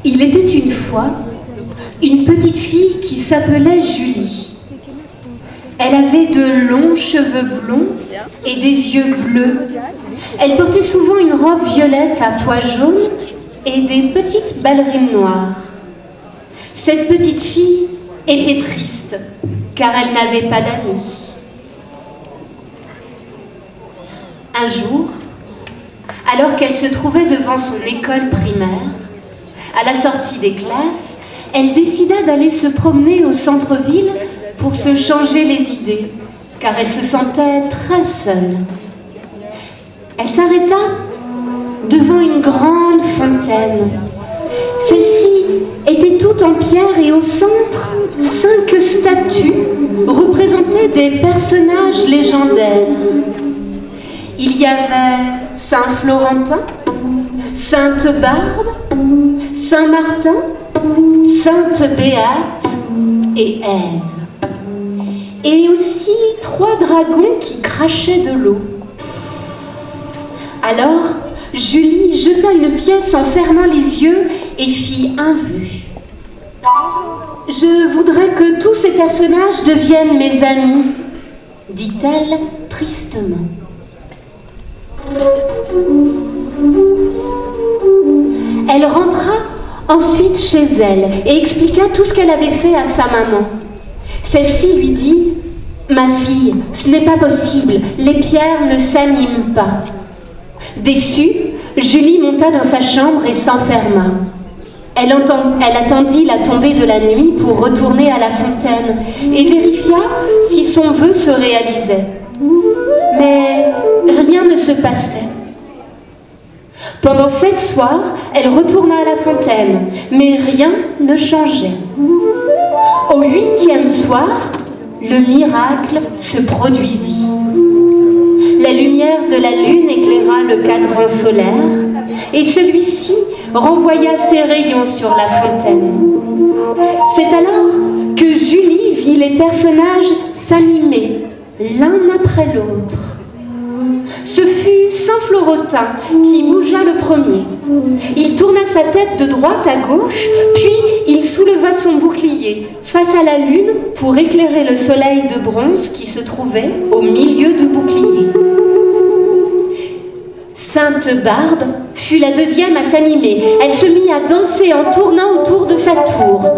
Il était une fois une petite fille qui s'appelait Julie. Elle avait de longs cheveux blonds et des yeux bleus. Elle portait souvent une robe violette à pois jaunes et des petites ballerines noires. Cette petite fille était triste car elle n'avait pas d'amis. Un jour, alors qu'elle se trouvait devant son école primaire, à la sortie des classes, elle décida d'aller se promener au centre-ville pour se changer les idées, car elle se sentait très seule. Elle s'arrêta devant une grande fontaine. Celle-ci était toute en pierre et au centre, 5 statues représentaient des personnages légendaires. Il y avait Saint Florentin, Sainte Barbe, Saint Martin, Sainte Béate et Ève. Et aussi 3 dragons qui crachaient de l'eau. Alors, Julie jeta une pièce en fermant les yeux et fit un vœu. Je voudrais que tous ces personnages deviennent mes amis, dit-elle tristement. Elle rentra ensuite chez elle et expliqua tout ce qu'elle avait fait à sa maman. Celle-ci lui dit « Ma fille, ce n'est pas possible, les pierres ne s'animent pas. » Déçue, Julie monta dans sa chambre et s'enferma. Elle attendit la tombée de la nuit pour retourner à la fontaine et vérifia si son vœu se réalisait. Mais rien ne se passait. Pendant 7 soirs, elle retourna à la fontaine, mais rien ne changeait. Au 8e soir, le miracle se produisit. La lumière de la lune éclaira le cadran solaire et celui-ci renvoya ses rayons sur la fontaine. C'est alors que Julie vit les personnages s'animer l'un après l'autre. Ce fut Saint Florentin qui bougea le premier. Il tourna sa tête de droite à gauche, puis il souleva son bouclier face à la lune pour éclairer le soleil de bronze qui se trouvait au milieu du bouclier. Sainte Barbe fut la deuxième à s'animer. Elle se mit à danser en tournant autour de sa tour.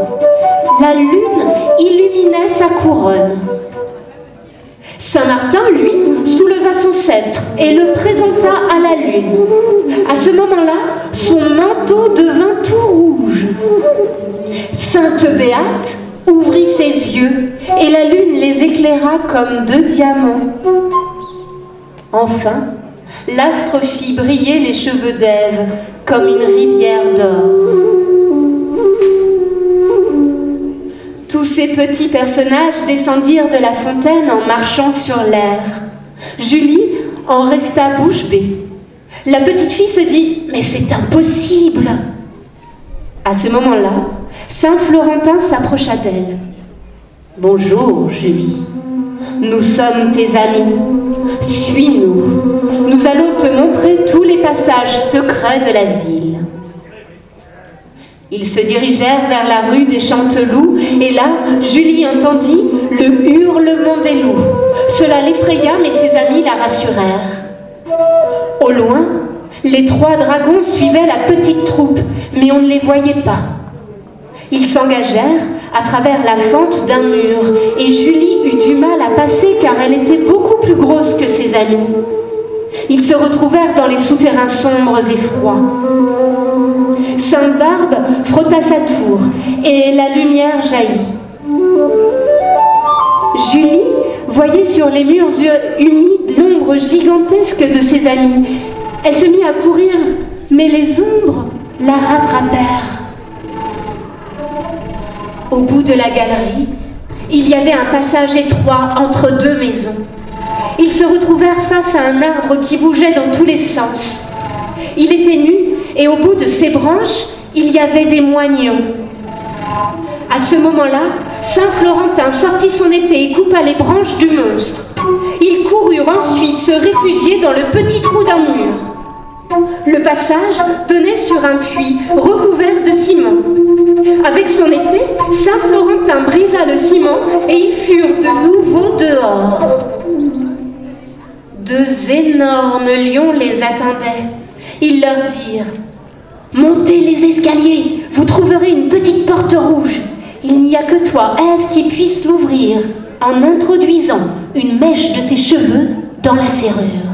La lune illuminait sa couronne. Saint Martin, lui, souleva son sceptre et le présenta à la lune. À ce moment-là, son manteau devint tout rouge. Sainte Béate ouvrit ses yeux et la lune les éclaira comme 2 diamants. Enfin, l'astre fit briller les cheveux d'Ève comme une rivière d'or. Tous ces petits personnages descendirent de la fontaine en marchant sur l'air. Julie en resta bouche bée. La petite fille se dit « Mais c'est impossible !» À ce moment-là, Saint Florentin s'approcha d'elle. « Bonjour, Julie. Nous sommes tes amis. Suis-nous. Nous allons te montrer tous les passages secrets de la ville. » Ils se dirigèrent vers la rue des Chanteloups et là, Julie entendit le hurlement des loups. Cela l'effraya, mais ses amis la rassurèrent. Au loin, les 3 dragons suivaient la petite troupe, mais on ne les voyait pas. Ils s'engagèrent à travers la fente d'un mur et Julie eut du mal à passer car elle était beaucoup plus grosse que ses amis. Ils se retrouvèrent dans les souterrains sombres et froids. Sainte Barbe frotta sa tour et la lumière jaillit. Julie voyait sur les murs humides l'ombre gigantesque de ses amis. Elle se mit à courir, mais les ombres la rattrapèrent. Au bout de la galerie, il y avait un passage étroit entre 2 maisons. Ils se retrouvèrent face à un arbre qui bougeait dans tous les sens. Il était nu et au bout de ses branches, il y avait des moignons. À ce moment-là, Saint Florentin sortit son épée et coupa les branches du monstre. Ils coururent ensuite se réfugier dans le petit trou d'un mur. Le passage donnait sur un puits recouvert de ciment. Avec son épée, Saint-Florentin brisa le ciment et ils furent de nouveau dehors. Deux énormes lions les attendaient. Ils leur dirent: montez les escaliers, vous trouverez une petite porte rouge. Il n'y a que toi, Ève, qui puisse l'ouvrir en introduisant une mèche de tes cheveux dans la serrure.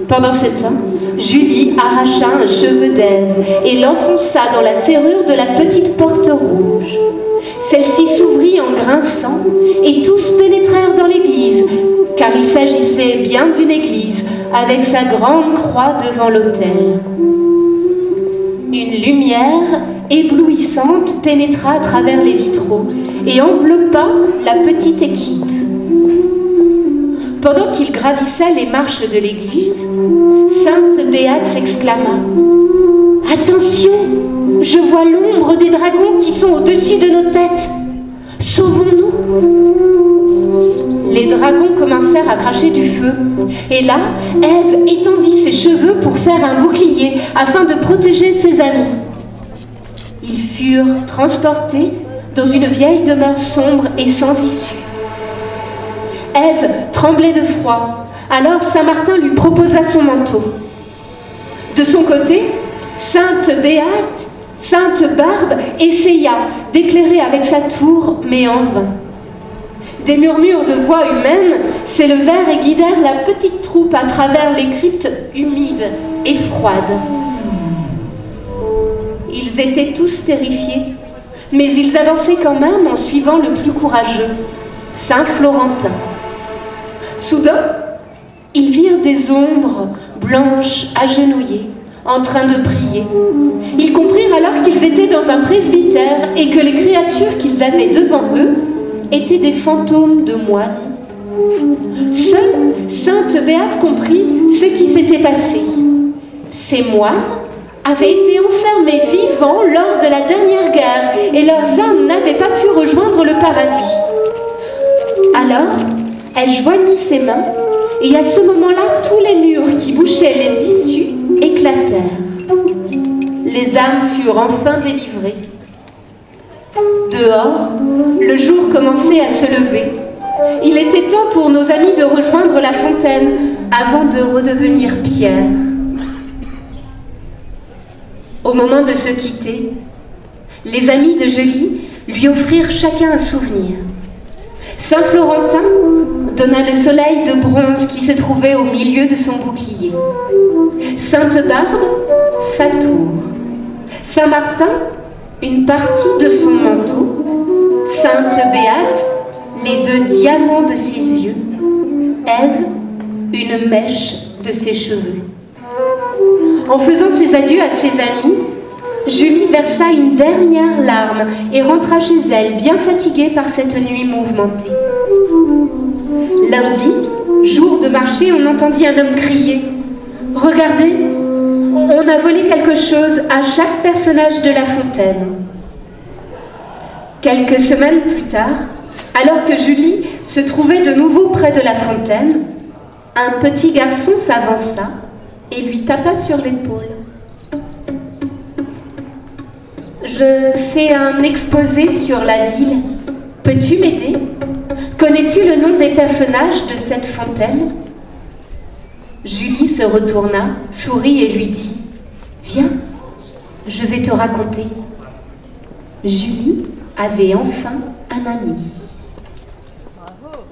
Pendant ce temps, Julie arracha un cheveu d'Ève et l'enfonça dans la serrure de la petite porte rouge. Celle-ci s'ouvrit en grinçant et tous pénétrèrent dans l'église, car il s'agissait bien d'une église avec sa grande croix devant l'autel. Une lumière éblouissante pénétra à travers les vitraux et enveloppa la petite équipe. Pendant qu'ils gravissaient les marches de l'église, Sainte Béate s'exclama: « Attention, je vois l'ombre des dragons qui sont au-dessus de nos têtes. Sauvons-nous !» Les dragons commencèrent à cracher du feu. Et là, Ève étendit ses cheveux pour faire un bouclier afin de protéger ses amis. Ils furent transportés dans une vieille demeure sombre et sans issue. Ève tremblait de froid, alors Saint Martin lui proposa son manteau. De son côté, Sainte Béate, Sainte Barbe essaya d'éclairer avec sa tour, mais en vain. Des murmures de voix humaines s'élevèrent et guidèrent la petite troupe à travers les cryptes humides et froides. Ils étaient tous terrifiés, mais ils avançaient quand même en suivant le plus courageux, Saint Florentin. Soudain, ils virent des ombres blanches agenouillées, en train de prier. Ils comprirent alors qu'ils étaient dans un presbytère et que les créatures qu'ils avaient devant eux étaient des fantômes de moines. Seule Sainte Béate comprit ce qui s'était passé. Ces moines avaient été enfermés vivants lors de la dernière guerre et leurs âmes n'avaient pas pu rejoindre le paradis. Alors, elle joignit ses mains et à ce moment-là, tous les murs qui bouchaient les issues éclatèrent. Les âmes furent enfin délivrées. Dehors, le jour commençait à se lever. Il était temps pour nos amis de rejoindre la fontaine avant de redevenir pierre. Au moment de se quitter, les amis de Julie lui offrirent chacun un souvenir. Saint Florentin donna le soleil de bronze qui se trouvait au milieu de son bouclier. Sainte Barbe, sa tour. Saint Martin, une partie de son manteau. Sainte Béate, les deux diamants de ses yeux. Ève, une mèche de ses cheveux. En faisant ses adieux à ses amis, Julie versa une dernière larme et rentra chez elle, bien fatiguée par cette nuit mouvementée. Lundi, jour de marché, on entendit un homme crier « Regardez, on a volé quelque chose à chaque personnage de la fontaine. » Quelques semaines plus tard, alors que Julie se trouvait de nouveau près de la fontaine, un petit garçon s'avança et lui tapa sur l'épaule. « Je fais un exposé sur la ville. Peux-tu m'aider? Connais-tu le nom des personnages de cette fontaine ?» Julie se retourna, sourit et lui dit « Viens, je vais te raconter. » Julie avait enfin un ami. Bravo.